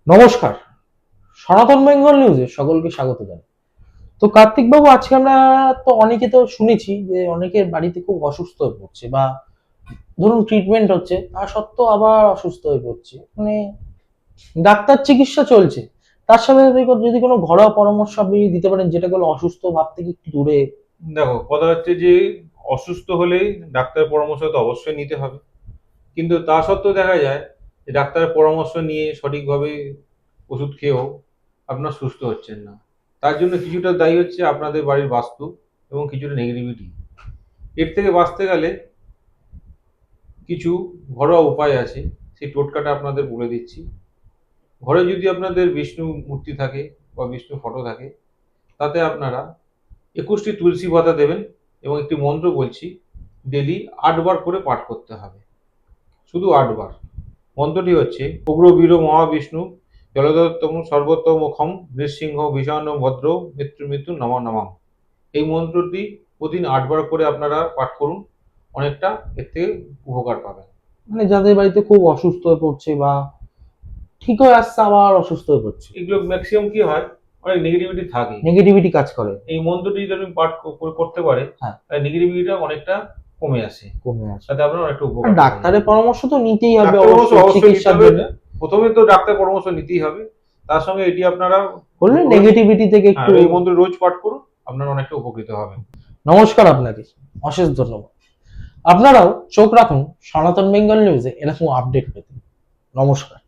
নমস্কার, সনাতন বেঙ্গল নিউজে সকলকে স্বাগত জানাই। তো কার্তিক বাবু, আজকে আমরা তো অনেকে তো শুনেছি যে অনেকের বাড়িতে খুব অসুস্থ হয়ে পড়ছে, বা ধরুন ট্রিটমেন্ট হচ্ছে তা সত্ত্বেও আবার অসুস্থ হয়ে পড়ছে, মানে ডাক্তার চিকিৎসা চলছে, তার সাথে যদি কোনো ঘরোয়া পরামর্শ আপনি দিতে পারেন যেটা করলে অসুস্থ ভাব থেকে একটু দূরে। দেখো, কথা হচ্ছে যে অসুস্থ হলেই ডাক্তারের পরামর্শ তো অবশ্যই নিতে হবে। কিন্তু তা সত্ত্বেও দেখা যায় যে ডাক্তারের পরামর্শ নিয়ে সঠিকভাবে ওষুধ খেয়েও আপনার সুস্থ হচ্ছেন না। তার জন্য কিছুটা দায়ী হচ্ছে আপনাদের বাড়ির বাস্তু এবং কিছুটা নেগেটিভিটি। এর থেকে বাঁচতে গেলে কিছু ঘরোয়া উপায় আছে, সেই টোটকাটা আপনাদের বলে দিচ্ছি। ঘরে যদি আপনাদের বিষ্ণু মূর্তি থাকে বা বিষ্ণু ফটো থাকে, তাতে আপনারা 21টি তুলসী পাতা দেবেন এবং একটি মন্ত্র বলছি, ডেলি 8 বার করে পাঠ করতে হবে, শুধু 8 বার। মন্ত্রটি হচ্ছে উগ্র বীর মহাবিষ্ণু জলদত্তম সর্বোত্তমুখম নৃসিংহ ভীষণ ভদ্র মৃত্যু মৃত্যু নমঃ নমঃ। এই মন্ত্রটি প্রতিদিন 8 বার করে আপনারা পাঠ করুন, অনেকটা এর থেকে উপকার পাবেন। মানে যাদের বাড়িতে খুব অসুস্থ হয়ে পড়ছে বা ঠিক হয়ে আসছে আবার অসুস্থ হয়ে পড়ছে, এগুলো ম্যাক্সিমাম কি হয়, অনেক নেগেটিভিটি থাকে। নেগেটিভিটি কাজ করে। এই মন্ত্রটি যদি আপনি পাঠ করতে পারে, হ্যাঁ, তাহলে নেগেটিভিটিটা অনেকটা কমে আসে, কমে আসে। তাতে আপনার অনেকটা আর উপকার পাবেন। ডাক্তারের পরামর্শ তো নিতেই হবে ডাক্তার পরামর্শ অবশ্যই অবশ্যই নিতে চিকিৎসার হবে। জন্য। প্রথমে তো ডাক্তার পরামর্শ নিতেই হবে, তার সঙ্গে এটি আপনারা বললে রোজ, নেগেটিভিটি থেকে হ্যাঁ, একটু। এই মন্ত্র রোজ পাঠ করুন, আপনারা অনেকটা উপকৃত হবেন। নমস্কার আপনাকে, অশেষ ধন্যবাদ। আপনারাও চোখ রাখুন সনাতন বেঙ্গল নিউজে এরকম আপডেট পেতে। নমস্কার।